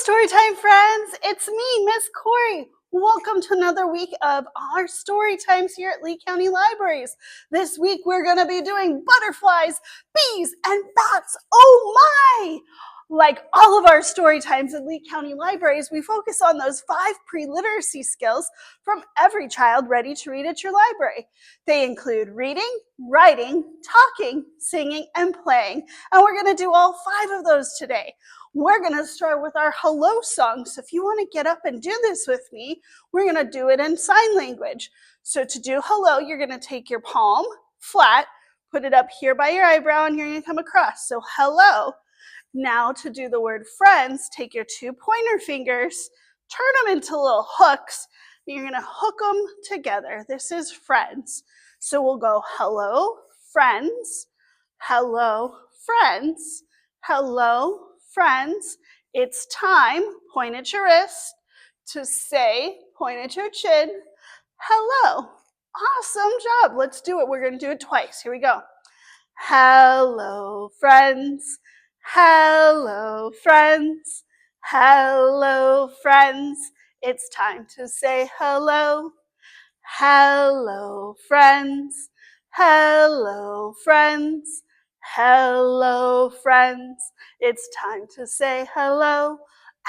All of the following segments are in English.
Storytime friends, it's me, Miss Corrie. Welcome to another week of our story times here at Lee County Libraries. This week we're going to be doing butterflies, bees, and bats. Oh my! Like all of our story times at Lee County Libraries, we focus on those 5 pre-literacy skills from every child ready to read at your library. They include reading, writing, talking, singing, and playing. And we're going to do all 5 of those today. We're going to start with our hello song. So if you want to get up and do this with me, we're going to do it in sign language. So to do hello, you're going to take your palm flat, put it up here by your eyebrow, and you're going to come across. So hello. Now to do the word friends, take your 2 pointer fingers, turn them into little hooks, and you're going to hook them together. This is friends. So we'll go hello, friends, hello, friends, hello, friends. It's time, point at your wrist, to say, point at your chin, hello. Awesome job. Let's do it. We're going to do it twice. Here we go. Hello, friends. Hello, friends. Hello, friends. It's time to say hello. Hello, friends. Hello, friends. Hello, friends. It's time to say hello.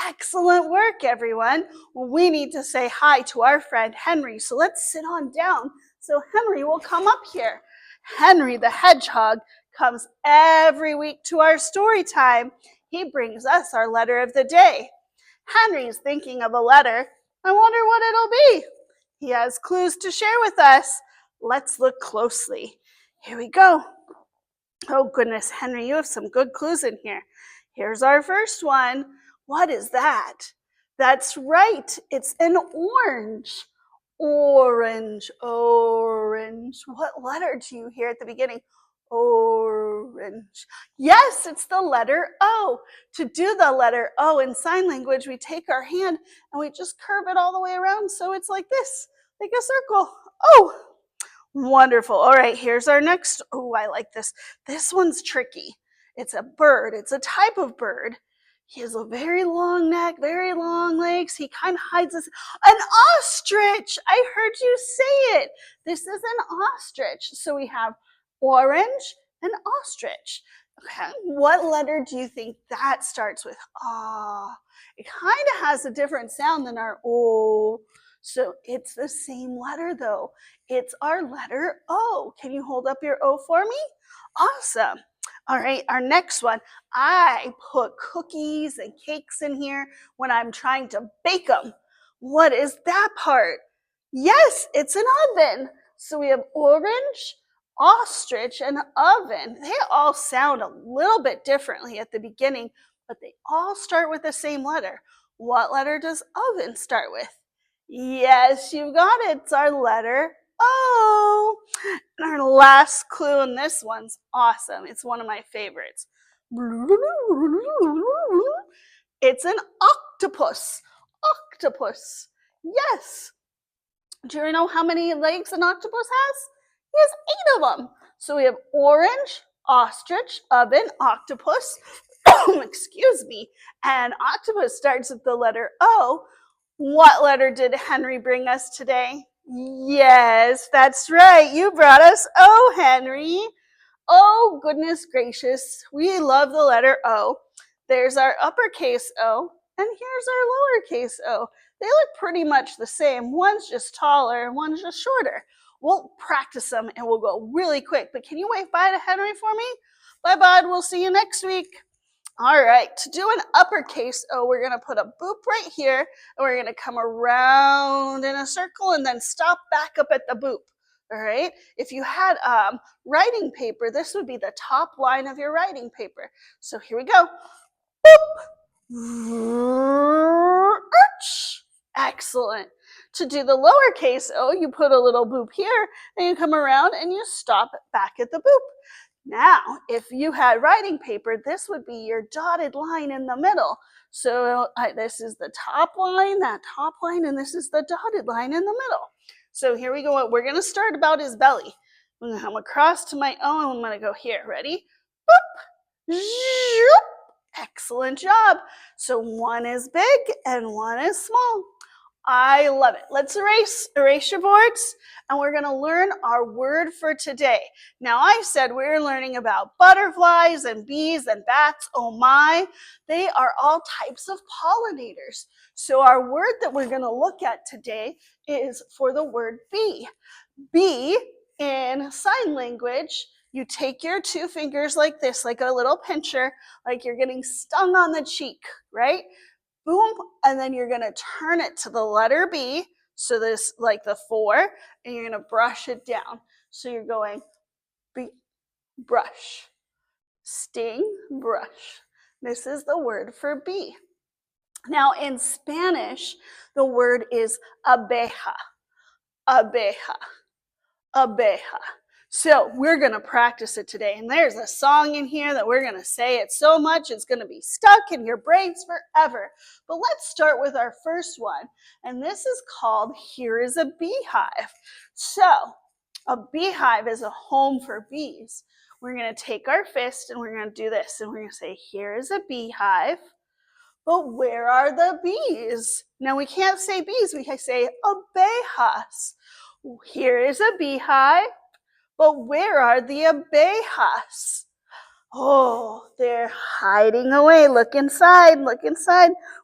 Excellent work, everyone. We need to say hi to our friend Henry, so let's sit on down so Henry will come up here. Henry the Hedgehog comes every week to our story time. He brings us our letter of the day. Henry's thinking of a letter. I wonder what it'll be. He has clues to share with us. Let's look closely. Here we go. Oh goodness, Henry, you have some good clues in here. Here's our first one. What is that? That's right, it's an orange. Orange, orange. What letter do you hear at the beginning? Orange. Yes, it's the letter O. To do the letter O in sign language, we take our hand and we just curve it all the way around so it's like this, like a circle. Oh, wonderful. All right, here's our next. Oh, I like this. This one's tricky. It's a bird. It's a type of bird. He has a very long neck, very long legs. He kind of hides his... An ostrich! I heard you say it. This is an ostrich. So we have orange and ostrich. Okay, what letter do you think that starts with? Ah, it kind of has a different sound than our O. So it's the same letter though. It's our letter O. Can you hold up your O for me? Awesome. All right, our next one. I put cookies and cakes in here when I'm trying to bake them. What is that part? Yes, it's an oven. So we have orange, ostrich, and oven. They all sound a little bit differently at the beginning, but they all start with the same letter. What letter does oven start with? Yes, you got it. It's our letter O. And our last clue, and this one's awesome. It's one of my favorites. It's an octopus. Octopus. Yes. Do you know how many legs an octopus has? He has 8 of them. So we have orange, ostrich, oven, octopus. Excuse me. And octopus starts with the letter O. What letter did Henry bring us today? Yes, that's right. You brought us O, Henry. Oh, goodness gracious. We love the letter O. There's our uppercase O, and here's our lowercase o. They look pretty much the same. One's just taller and one's just shorter. We'll practice them and we'll go really quick. But can you wave bye to Henry for me? Bye, bud. We'll see you next week. All right, to do an uppercase O, we're going to put a boop right here, and we're going to come around in a circle and then stop back up at the boop. All right, if you had writing paper, this would be the top line of your writing paper. So here we go. Boop. Excellent. To do the lowercase o, you put a little boop here, and you come around and you stop back at the boop. Now, if you had writing paper, this would be your dotted line in the middle. So this is the top line, that top line, and this is the dotted line in the middle. So here we go. What we're going to start about his belly. I'm going to come across to my O, and I'm going to go here. Ready? Boop. Zoop. Excellent job. So one is big and one is small. I love it. Let's erase your boards, and we're going to learn our word for today. Now, I said we're learning about butterflies and bees and bats. Oh my, they are all types of pollinators. So our word that we're going to look at today is for the word bee. Bee, in sign language, you take your two fingers like this, like a little pincher, like you're getting stung on the cheek, right? Boom, and then you're going to turn it to the letter B, so this like the 4, and you're going to brush it down. So you're going B, brush, sting, brush. This is the word for bee. Now in Spanish, the word is abeja, abeja, abeja. So we're going to practice it today. And there's a song in here that we're going to say it so much it's going to be stuck in your brains forever. But let's start with our first one. And this is called Here is a Beehive. So a beehive is a home for bees. We're going to take our fist and we're going to do this. And we're going to say, here is a beehive. But where are the bees? Now we can't say bees. We can say abejas. Here is a beehive. But where are the abejas? Oh, they're hiding away. Look inside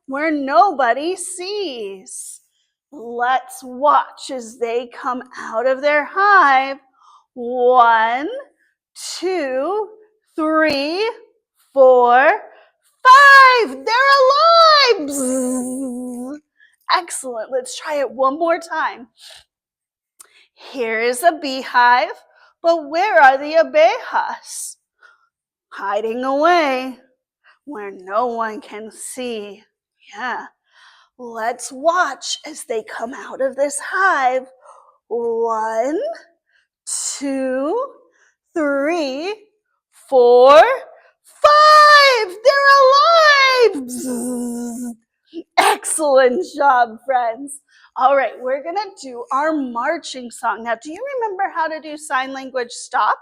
where nobody sees. Let's watch as they come out of their hive. 1, 2, 3, 4, 5. They're alive. Bzzz. Excellent. Let's try it one more time. Here is a beehive. But where are the abejas? Hiding away where no one can see. Yeah. Let's watch as they come out of this hive. 1, 2, 3, 4, 5. They're alive! Bzzz. Excellent job, friends. All right, we're going to do our marching song. Now, do you remember how to do sign language stop?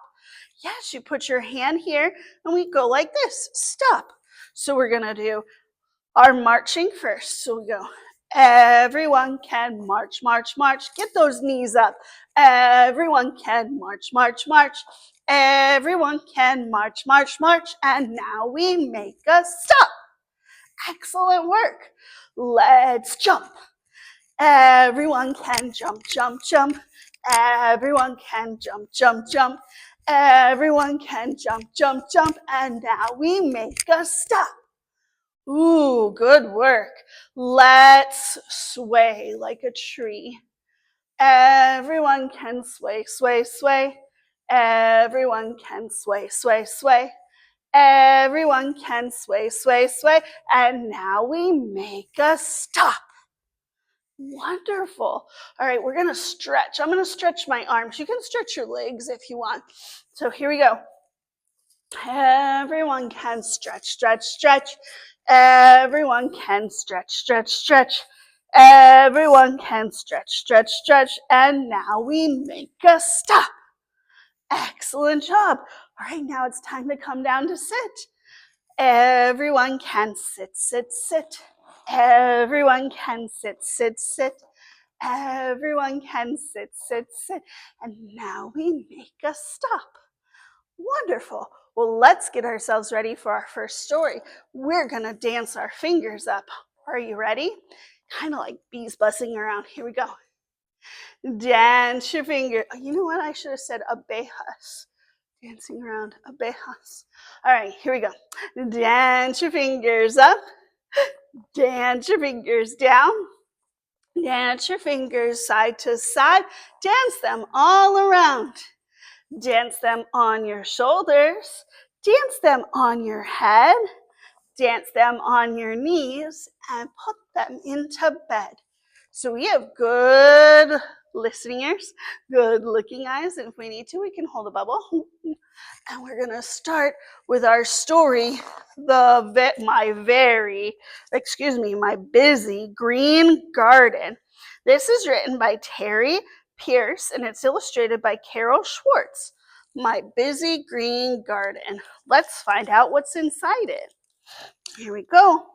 Yes, you put your hand here and we go like this, stop. So we're going to do our marching first. So we go, everyone can march, march, march. Get those knees up. Everyone can march, march, march. Everyone can march, march, march. And now we make a stop. Excellent work. Let's jump. Everyone can jump, jump, jump. Everyone can jump, jump, jump. Everyone can jump, jump, jump. And now we make a stop. Ooh, good work. Let's sway like a tree. Everyone can sway, sway, sway. Everyone can sway, sway, sway. Everyone can sway, sway, sway. And now we make a stop. Wonderful. All right, we're going to stretch. I'm going to stretch my arms. You can stretch your legs if you want. So here we go. Everyone can stretch, stretch, stretch. Everyone can stretch, stretch, stretch. Everyone can stretch, stretch, stretch. And now we make a stop. Excellent job. All right, now it's time to come down to sit. Everyone can sit, sit, sit. Everyone can sit, sit, sit. Everyone can sit, sit, sit. And now we make a stop. Wonderful. Well, let's get ourselves ready for our first story. We're going to dance our fingers up. Are you ready? Kind of like bees buzzing around. Here we go. Dance your finger. You know what? I should have said abejas. Dancing around abejas. All right, here we go. Dance your fingers up. Dance your fingers down. Dance your fingers side to side. Dance them all around. Dance them on your shoulders. Dance them on your head. Dance them on your knees and put them into bed. So we have good listening ears, good looking eyes, and if we need to, we can hold a bubble. And we're going to start with our story, My Busy Green Garden. This is written by Terry Pierce, and it's illustrated by Carol Schwartz. My Busy Green Garden. Let's find out what's inside it. Here we go.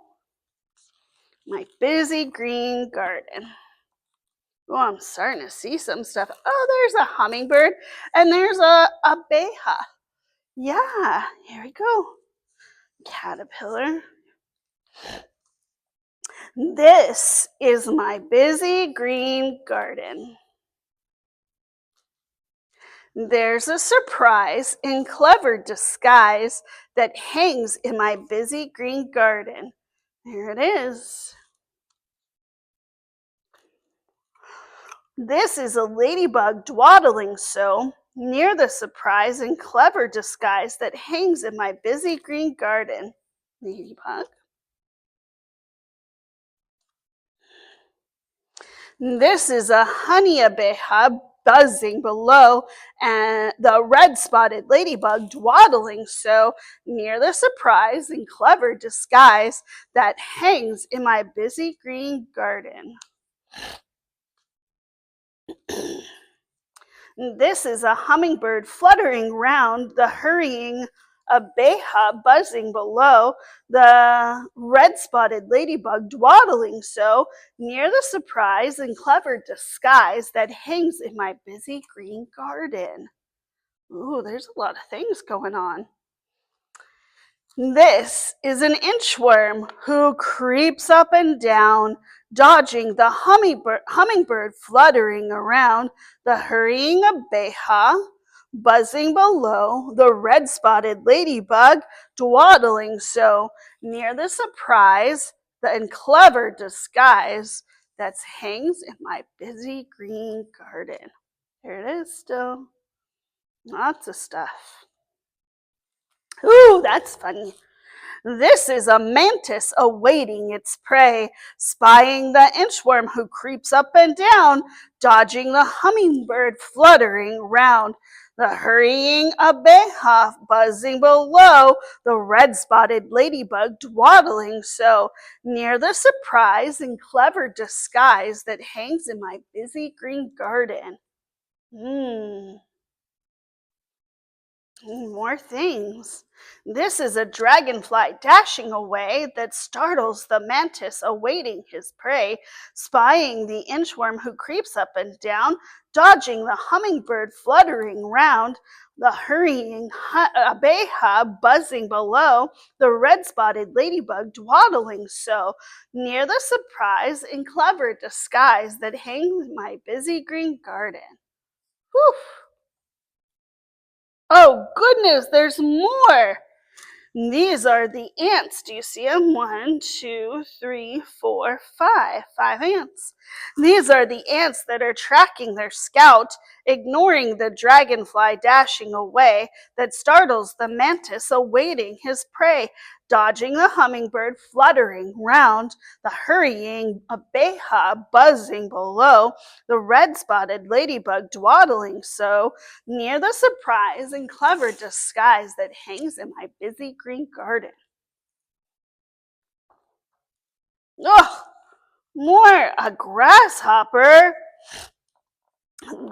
My busy green garden. Oh, I'm starting to see some stuff. Oh, there's a hummingbird and there's a beehive. Yeah, here we go. Caterpillar. This is my busy green garden. There's a surprise in clever disguise that hangs in my busy green garden. There it is. This is a ladybug dwaddling so near the surprise and clever disguise that hangs in my busy green garden. Ladybug. This is a honey-a-beehive buzzing below and the red-spotted ladybug dwaddling so near the surprise and clever disguise that hangs in my busy green garden. This is a hummingbird fluttering round the hurrying a beehive buzzing below, the red-spotted ladybug dwaddling so near the surprise and clever disguise that hangs in my busy green garden. Ooh, there's a lot of things going on. This is an inchworm who creeps up and down, dodging the hummingbird fluttering around, the hurrying beehive buzzing below, the red-spotted ladybug dwaddling so near the surprise and clever disguise that hangs in my busy green garden. There it is still. Lots of stuff. Ooh, that's funny. This is a mantis awaiting its prey, spying the inchworm who creeps up and down, dodging the hummingbird fluttering round, the hurrying beehive buzzing below, the red-spotted ladybug dwaddling so near the surprise and clever disguise that hangs in my busy green garden. More things. This is a dragonfly dashing away that startles the mantis awaiting his prey, spying the inchworm who creeps up and down, dodging the hummingbird fluttering round, the hurrying beehive buzzing below, the red-spotted ladybug dwaddling so near the surprise and clever disguise that hangs in my busy green garden. Whew. Oh, goodness, there's more. These are the ants. Do you see them? 1, 2, 3, 4, 5. 5 ants. These are the ants that are tracking their scout, ignoring the dragonfly dashing away that startles the mantis awaiting his prey, dodging the hummingbird fluttering round, the hurrying beehive buzzing below, the red-spotted ladybug dwaddling so near the surprise and clever disguise that hangs in my busy green garden. Oh, more a grasshopper.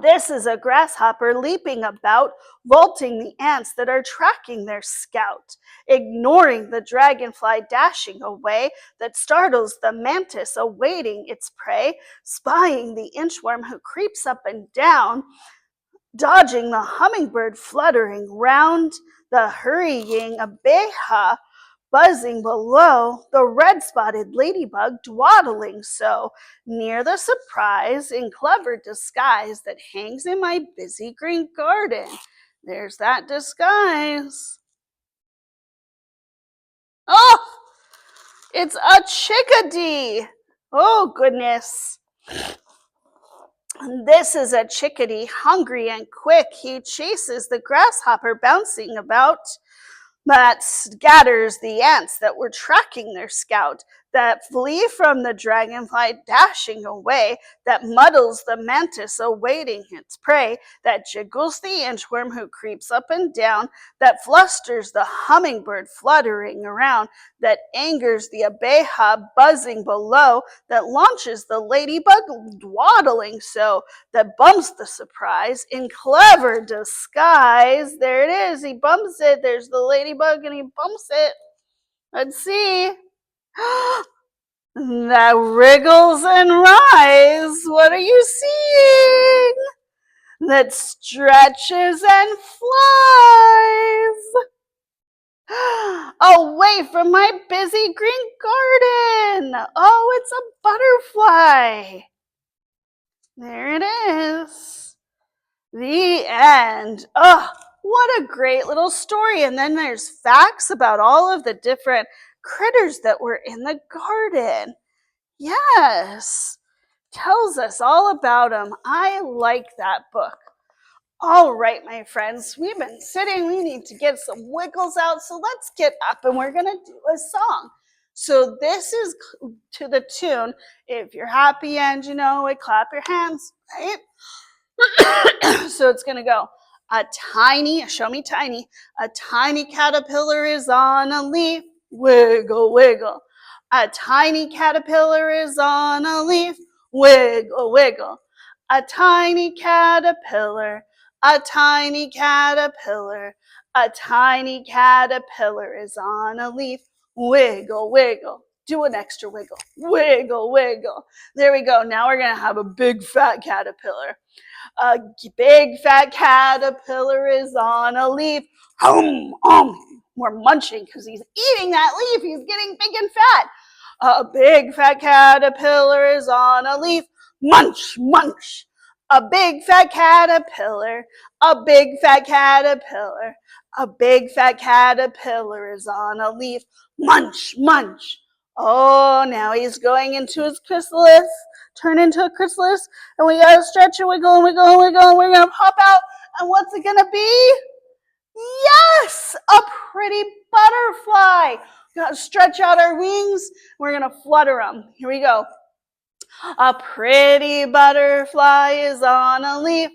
This is a grasshopper leaping about, vaulting the ants that are tracking their scout, ignoring the dragonfly dashing away that startles the mantis awaiting its prey, spying the inchworm who creeps up and down, dodging the hummingbird fluttering round, the hurrying beehive buzzing below, the red-spotted ladybug dwaddling so near the surprise and clever disguise that hangs in my busy green garden. There's that disguise. Oh, it's a chickadee. Oh, goodness. This is a chickadee, hungry and quick. He chases the grasshopper bouncing about, that scatters the ants that were tracking their scout, that flee from the dragonfly dashing away, that muddles the mantis awaiting its prey, that jiggles the inchworm who creeps up and down, that flusters the hummingbird fluttering around, that angers the beehive buzzing below, that launches the ladybug dwaddling so, that bumps the surprise in clever disguise. There it is. He bumps it. There's the ladybug and he bumps it. Let's see. That wriggles and writhes. What are you seeing? That stretches and flies away from my busy green garden. Oh, it's a butterfly. There it is. The end. Oh, what a great little story. And then there's facts about all of the different critters that were in the garden. Yes. Tells us all about them. I like that book. All right, my friends, we've been sitting. We need to get some wiggles out. So let's get up and we're going to do a song. So this is to the tune, if you're happy and you know it, clap your hands, right? So it's going to go, show me tiny, a tiny caterpillar is on a leaf, wiggle, wiggle. A tiny caterpillar is on a leaf, wiggle, wiggle. A tiny caterpillar, a tiny caterpillar, a tiny caterpillar is on a leaf, wiggle, wiggle. Do an extra wiggle, wiggle, wiggle. There we go. Now we're going to have a big fat caterpillar. A big fat caterpillar is on a leaf. We're munching because he's eating that leaf. He's getting big and fat. A big fat caterpillar is on a leaf. Munch, munch. A big fat caterpillar. A big fat caterpillar. A big fat caterpillar is on a leaf. Munch, munch. Oh, now he's going into his chrysalis. Turn into a chrysalis. And we gotta stretch and wiggle and wiggle and wiggle. And we're gonna pop out. And what's it gonna be? Yes, a pretty butterfly. We gotta stretch out our wings. We're gonna flutter them. Here we go. A pretty butterfly is on a leaf.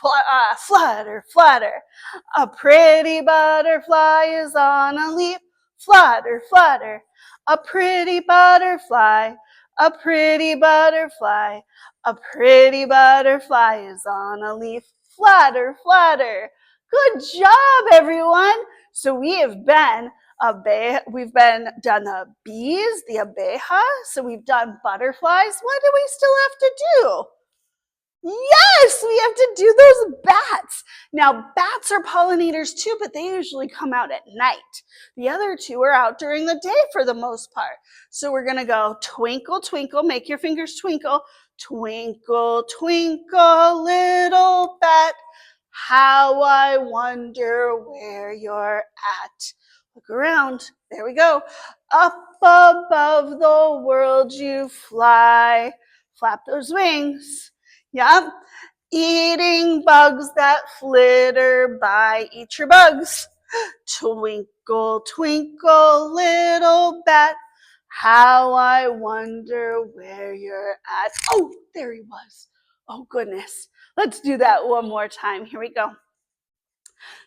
Flutter, flutter. A pretty butterfly is on a leaf. Flutter, flutter. A pretty butterfly. A pretty butterfly. A pretty butterfly is on a leaf. Flutter, flutter. Good job, everyone. So we have been done the bees, the abeja, so we've done butterflies. What do we still have to do? Yes, we have to do those bats. Now, bats are pollinators too, but they usually come out at night. The other two are out during the day for the most part. So we're going to go twinkle, twinkle, make your fingers twinkle. Twinkle, twinkle, little bat, how I wonder where you're at. Look around. There we go. Up above the world you fly. Flap those wings. Yep. Eating bugs that flitter by. Eat your bugs. Twinkle, twinkle, little bat, how I wonder where you're at. Oh, there he was. Oh, goodness. Let's do that one more time. Here we go.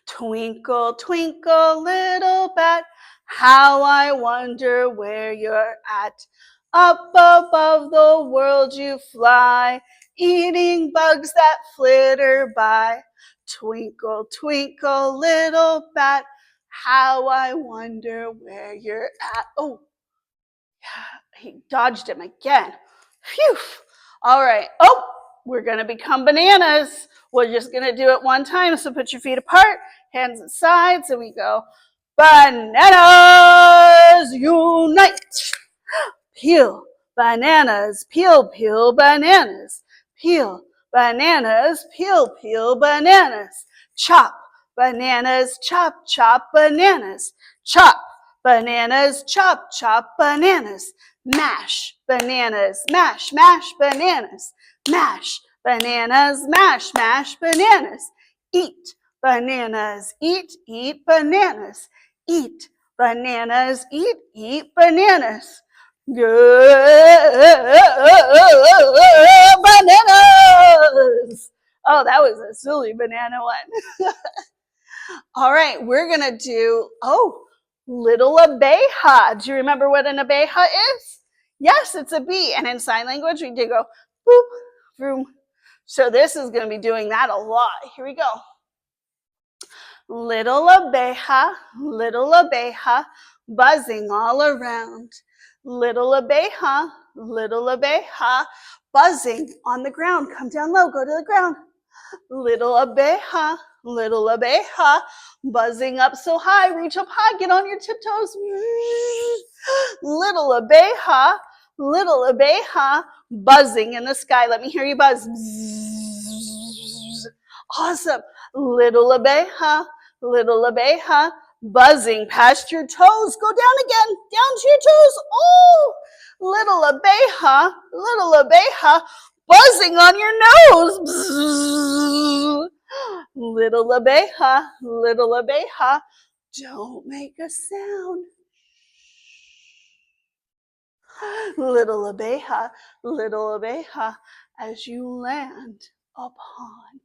Twinkle, twinkle, little bat, how I wonder where you're at. Up above the world you fly, eating bugs that flitter by. Twinkle, twinkle, little bat, how I wonder where you're at. Oh, he dodged him again. Phew. All right. Oh, we're going to become bananas. We're just going to do it one time. So put your feet apart, hands at sides, and we go, bananas unite. Peel bananas, peel, peel bananas. Peel bananas, peel, peel bananas. Chop bananas, chop, chop bananas. Chop bananas, chop, chop bananas. Mash bananas, mash, mash bananas. Mash bananas, mash, mash bananas. Eat bananas, eat, eat bananas. Eat bananas, eat bananas. Bananas. Oh, that was a silly banana one. All right, we're going to do, little abeja. Do you remember what an abeja is? Yes, it's a bee. And in sign language, we do go boop, boom. So this is going to be doing that a lot. Here we go. Little abeja, buzzing all around. Little abeja, buzzing on the ground. Come down low, go to the ground. Little abeja, buzzing up so high, reach up high, get on your tiptoes. Little abeja, buzzing in the sky. Let me hear you buzz. Awesome. Little abeja, buzzing past your toes. Go down again, down to your toes. Oh, little abeja, buzzing on your nose. Little abeja, don't make a sound. Little abeja, as you land upon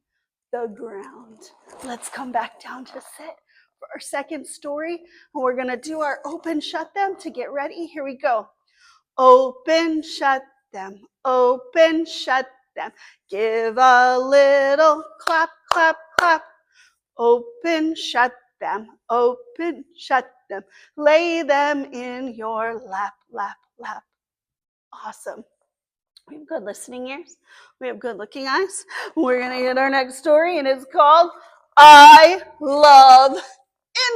the ground. Let's come back down to sit for our second story. And we're going to do our open, shut them to get ready. Here we go. Open, shut them. Open, shut them. Give a little clap, clap, clap. Open, shut them. Open, shut them. Lay them in your lap, lap, lap. Awesome. We have good listening ears. We have good looking eyes. We're going to get our next story, and it's called I Love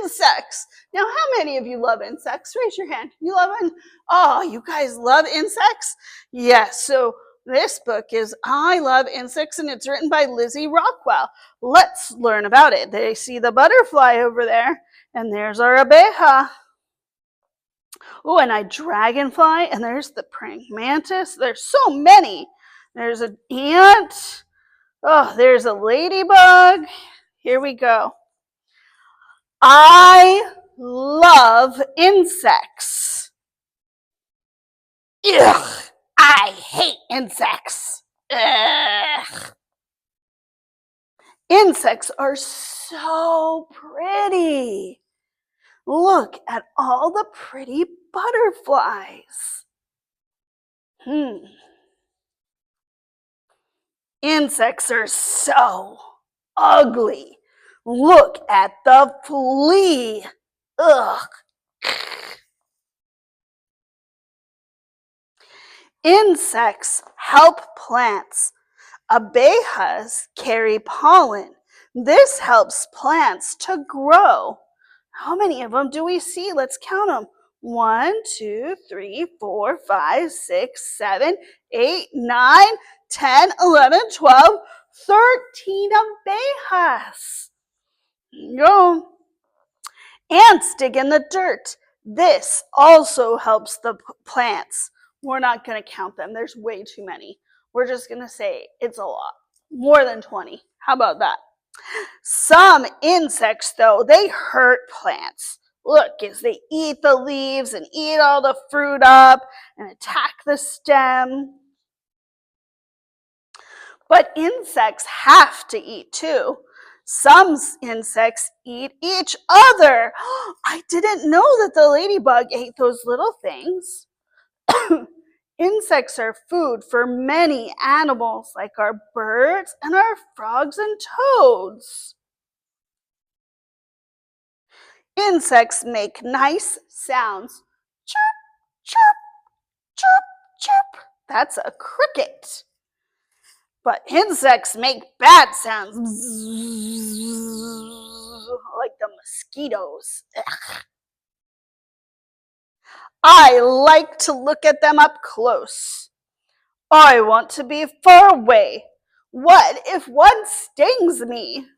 Insects. Now, how many of you love insects? Raise your hand. You love them? Oh, you guys love insects? Yes. So this book is I Love Insects, and it's written by Lizzy Rockwell. Let's learn about it. They see the butterfly over there, and there's our abeja. Oh, and a dragonfly, and there's the praying mantis. There's so many. There's an ant. Oh, there's a ladybug. Here we go. I love insects. Ugh, I hate insects. Ugh. Insects are so pretty. Look at all the pretty butterflies. Insects are so ugly. Look at the flea. Ugh. Insects help plants. Abejas carry pollen. This helps plants to grow. How many of them do we see? Let's count them. 1, 2, 3, 4, 5, 6, 7, 8, 9, 10, 11, 12, 13 abejas. Go. Ants dig in the dirt. This also helps the plants. We're not going to count them. There's way too many. We're just going to say it's a lot. More than 20. How about that? Some insects, though, they hurt plants. Look, as they eat the leaves and eat all the fruit up and attack the stem. But insects have to eat too. Some insects eat each other. I didn't know that the ladybug ate those little things. Insects are food for many animals, like our birds and our frogs and toads. Insects make nice sounds. Chirp, chirp, chirp, chirp. That's a cricket. But insects make bad sounds. Like the mosquitoes. Ugh. I like to look at them up close. I want to be far away. What if one stings me?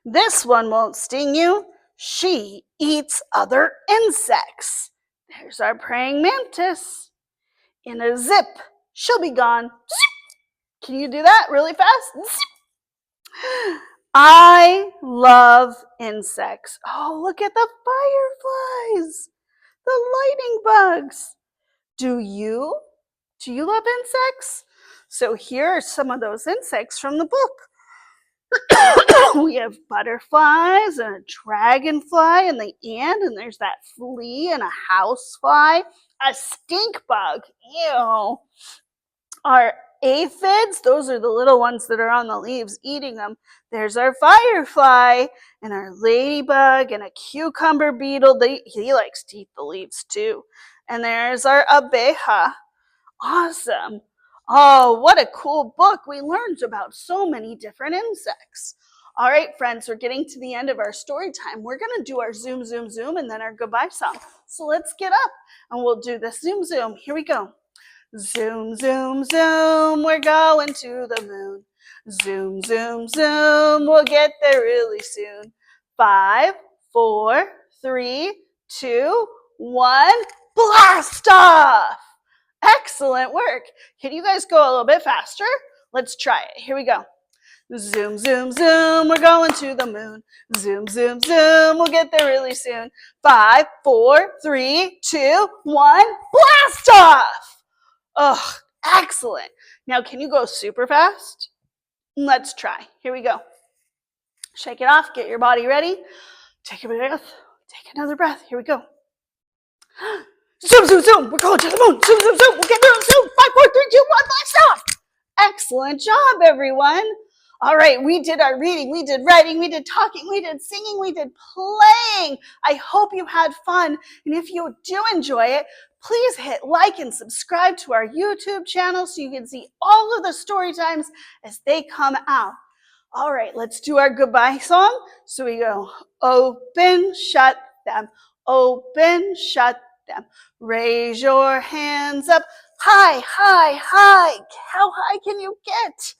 This one won't sting you. She eats other insects. There's our praying mantis. In a zip, she'll be gone. Zip. Can you do that really fast? Zip. I love insects. Oh, look at the fireflies. The lightning bugs. Do you? Do you love insects? So here are some of those insects from the book. We have butterflies and a dragonfly and the ant, and there's that flea and a housefly, a stink bug. Ew. Our aphids. Those are the little ones that are on the leaves eating them. There's our firefly and our ladybug and a cucumber beetle. He likes to eat the leaves too. And there's our abeja. Awesome. Oh, what a cool book. We learned about so many different insects. All right, friends, we're getting to the end of our story time. We're going to do our zoom, zoom, zoom, and then our goodbye song. So let's get up and we'll do this zoom, zoom. Here we go. Zoom, zoom, zoom, we're going to the moon. Zoom, zoom, zoom, we'll get there really soon. 5, 4, 3, 2, 1, blast off! Excellent work. Can you guys go a little bit faster? Let's try it. Here we go. Zoom, zoom, zoom, we're going to the moon. Zoom, zoom, zoom, we'll get there really soon. 5, 4, 3, 2, 1, blast off! Oh, excellent. Now, can you go super fast? Let's try. Here we go. Shake it off. Get your body ready. Take a breath. Take another breath. Here we go. Zoom, zoom, zoom. We're going to the moon. Zoom, zoom, zoom. We'll get there soon. 5, 4, 3, 2, 1, blast off. Excellent job, everyone. All right, we did our reading, we did writing, we did talking, we did singing, we did playing. I hope you had fun. And if you do enjoy it, please hit like and subscribe to our YouTube channel so you can see all of the story times as they come out. All right, let's do our goodbye song. So we go, open, shut them, open, shut them. Raise your hands up, high, high, high. How high can you get?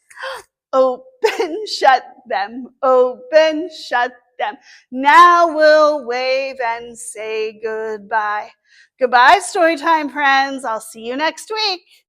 Open, shut them, open, shut them. Now we'll wave and say goodbye. Goodbye, Storytime friends. I'll see you next week.